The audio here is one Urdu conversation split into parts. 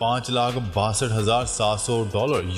$5,62,700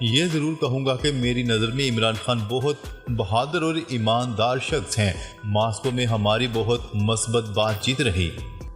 یہ ضرور کہوں گا کہ میری نظر میں عمران خان بہت بہادر اور ایماندار شخص ہیں۔ ماسکو میں ہماری بہت مثبت بات چیت رہی۔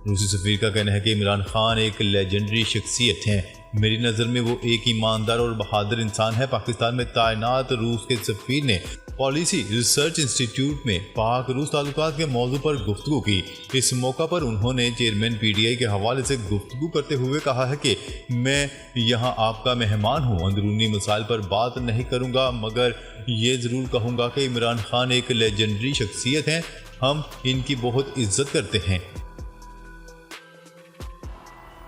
روسی سفیر کا کہنا ہے کہ عمران خان ایک لیجنڈری شخصیت ہیں۔ میری نظر میں وہ ایک ایماندار اور بہادر انسان ہے۔ پاکستان میں تعینات روس کے سفیر نے پالیسی ریسرچ انسٹی ٹیوٹ میں پاک روس تعلقات کے موضوع پر گفتگو کی۔ اس موقع پر انہوں نے چیئرمین پی ٹی آئی کے حوالے سے گفتگو کرتے ہوئے کہا ہے کہ میں یہاں آپ کا مہمان ہوں، اندرونی مسائل پر بات نہیں کروں گا، مگر یہ ضرور کہوں گا کہ عمران خان ایک لیجنڈری شخصیت ہیں، ہم ان کی بہت عزت کرتے ہیں۔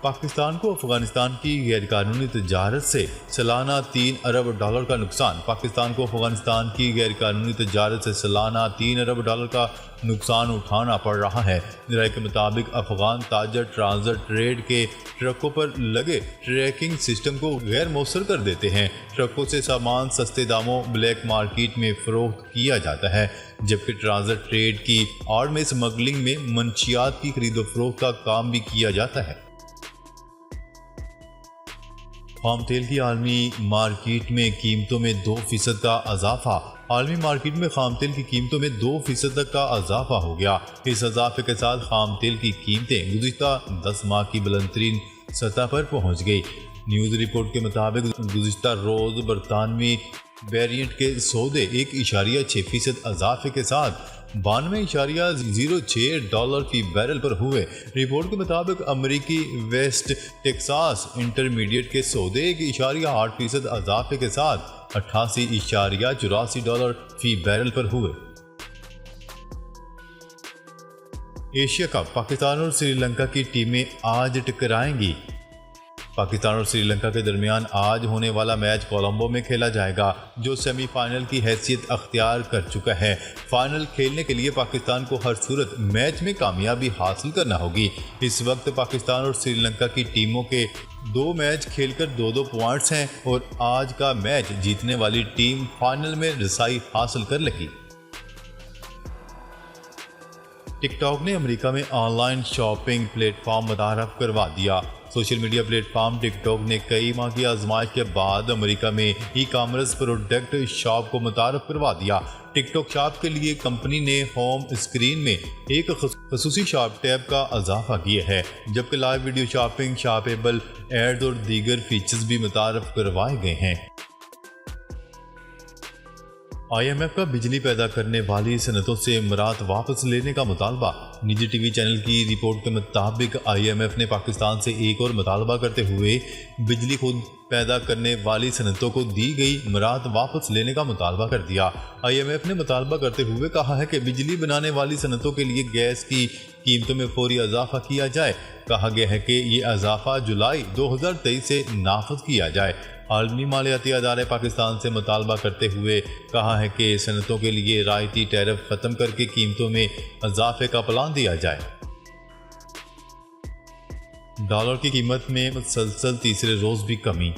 پاکستان کو افغانستان کی غیر قانونی تجارت سے سالانہ $3 ارب کا نقصان۔ پاکستان کو افغانستان کی غیر قانونی تجارت سے سالانہ $3 ارب کا نقصان اٹھانا پڑ رہا ہے۔ ذرائع کے مطابق افغان تاجر ٹرانزٹ ٹریڈ کے ٹرکوں پر لگے ٹریکنگ سسٹم کو غیر مؤثر کر دیتے ہیں۔ ٹرکوں سے سامان سستے داموں بلیک مارکیٹ میں فروخت کیا جاتا ہے، جبکہ ٹرانزٹ ٹریڈ کی آڑ میں اسمگلنگ میں منشیات کی خرید و فروخت کا کام بھی کیا جاتا ہے۔ خام تیل کی عالمی مارکیٹ میں قیمتوں میں 2% کا اضافہ۔ عالمی مارکیٹ میں خام تیل کی قیمتوں میں 2% تک کا اضافہ ہو گیا۔ اس اضافے کے ساتھ خام تیل کی قیمتیں گزشتہ 10 ماہ کی بلند ترین سطح پر پہنچ گئی۔ نیوز رپورٹ کے مطابق گزشتہ روز برطانوی ویرینٹ کے سودے 1.6% اضافے کے ساتھ $92.06 فی بیرل پر ہوئے۔ رپورٹ کے مطابق امریکی ویسٹ ٹیکساس انٹرمیڈیٹ کے سودے 1.8% اضافے کے ساتھ $88.84 فی بیرل پر ہوئے۔ ایشیا کپ، پاکستان اور سری لنکا کی ٹیمیں آج ٹکرائیں گی۔ پاکستان اور سری لنکا کے درمیان آج ہونے والا میچ کولمبو میں کھیلا جائے گا، جو سیمی فائنل کی حیثیت اختیار کر چکا ہے۔ فائنل کھیلنے کے لیے پاکستان کو ہر صورت میچ میں کامیابی حاصل کرنا ہوگی۔ اس وقت پاکستان اور سری لنکا کی ٹیموں کے 2 میچ کھیل کر 2 پوائنٹس ہیں اور آج کا میچ جیتنے والی ٹیم فائنل میں رسائی حاصل کر لگی۔ ٹک ٹاک نے امریکہ میں on line shopping plate form متعارف کروا دیا۔ سوشل میڈیا پلیٹ فارم ٹک ٹاک نے کئی ماہ کی آزمائش کے بعد امریکہ میں ای کامرس پروڈکٹ شاپ کو متعارف کروا دیا۔ ٹک ٹاک شاپ کے لیے کمپنی نے ہوم اسکرین میں ایک خصوصی شاپ ٹیب کا اضافہ کیا ہے، جبکہ لائیو ویڈیو شاپنگ، شاپیبل ایڈز اور دیگر فیچرز بھی متعارف کروائے گئے ہیں۔ آئی ایم ایف کا بجلی پیدا کرنے والی صنعتوں سے امارات واپس لینے کا مطالبہ۔ نجی ٹی وی چینل کی رپورٹ کے مطابق آئی ایم ایف نے پاکستان سے ایک اور مطالبہ کرتے ہوئے بجلی خود پیدا کرنے والی صنعتوں کو دی گئی امارات واپس لینے کا مطالبہ کر دیا۔ آئی ایم ایف نے مطالبہ کرتے ہوئے کہا ہے کہ بجلی بنانے والی صنعتوں کے لیے گیس کی قیمتوں میں فوری اضافہ کیا جائے۔ کہا گیا ہے کہ یہ اضافہ جولائی 2023 سے نافذ کیا جائے۔ عالمی مالیاتی ادارے پاکستان سے مطالبہ کرتے ہوئے کہا ہے کہ صنعتوں کے لیے رعایتی ٹیرف ختم کر کے قیمتوں میں اضافے کا پلان دیا جائے۔ ڈالر کی قیمت میں مسلسل تیسرے روز بھی کمی۔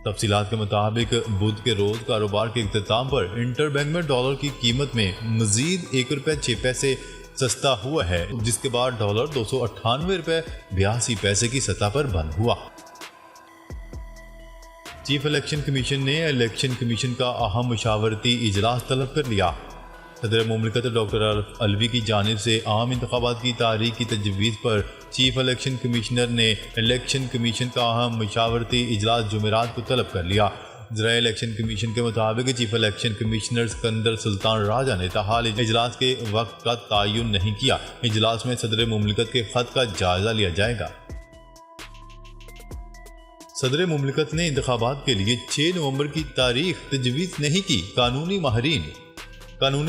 تفصیلات کے مطابق بدھ کے روز کاروبار کے اختتام پر انٹر بینک میں ڈالر کی قیمت میں مزید $1.06 سستا ہوا ہے، جس کے بعد ڈالر $298.82 کی سطح پر بند ہوا۔ چیف الیکشن کمیشن نے الیکشن کمیشن کا اہم مشاورتی اجلاس طلب کر لیا۔ صدر مملکت ڈاکٹر عارف علوی کی جانب سے عام انتخابات کی تاریخ کی تجویز پر چیف الیکشن کمشنر نے الیکشن کمیشن کا اہم مشاورتی اجلاس جمعرات کو طلب کر لیا۔ ذرائع الیکشن کمیشن کے مطابق چیف الیکشن کمشنر سکندر سلطان راجہ نے تاحال اجلاس کے وقت کا تعین نہیں کیا۔ اجلاس میں صدر مملکت کے خط کا جائزہ لیا جائے گا۔ صدر مملکت نے انتخابات کے لیے 6 نومبر کی تاریخ تجویز نہیں کی۔ قانونی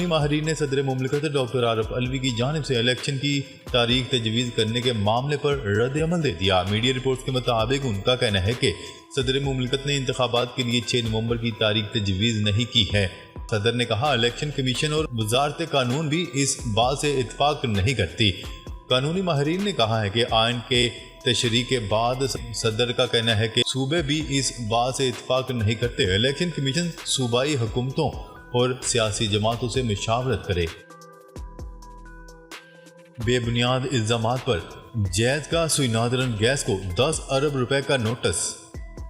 ماہرین نے صدر مملکت ڈاکٹر عارف علوی کی جانب سے الیکشن کی تاریخ تجویز کرنے کے معاملے پر رد عمل دے دیا۔ میڈیا رپورٹس کے مطابق ان کا کہنا ہے کہ صدر مملکت نے انتخابات کے لیے 6 نومبر کی تاریخ تجویز نہیں کی ہے۔ صدر نے کہا الیکشن کمیشن اور وزارت قانون بھی اس بات سے اتفاق نہیں کرتی۔ قانونی ماہرین نے کہا ہے کہ آئین کے تشریح کے بعد صدر کا کہنا ہے کہ صوبے بھی اس بات سے اتفاق نہیں کرتے۔ الیکشن کمیشن صوبائی حکومتوں اور سیاسی جماعتوں سے مشاورت کرے۔ بے بنیاد الزامات پر جیز کا سوئی نادرن گیس کو $10 ارب کا نوٹس۔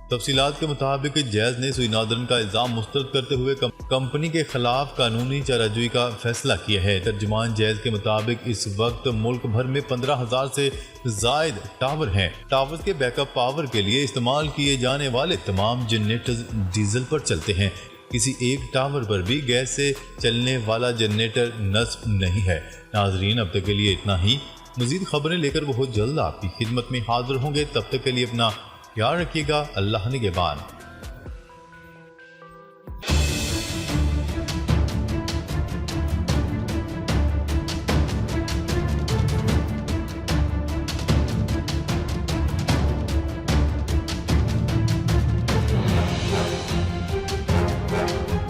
تفصیلات کے مطابق جیز نے سوئی ناردرن کا الزام مسترد کرتے ہوئے کمپنی کے خلاف قانونی چارہ کا فیصلہ کیا ہے۔ ترجمان جیز کے مطابق اس وقت ملک بھر میں 15,000 سے زائد ٹاور ہیں۔ ٹاورز کے بیک اپ پاور کے لیے استعمال کیے جانے والے تمام جنریٹرز ڈیزل پر چلتے ہیں۔ کسی ایک ٹاور پر بھی گیس سے چلنے والا جنریٹر نصب نہیں ہے۔ ناظرین، اب تک کے لیے اتنا ہی۔ مزید خبریں لے کر بہت جلد آپ کی خدمت میں حاضر ہوں گے۔ تب تک کے لیے اپنا خیال رکھیے گا۔ اللہ نگہبان۔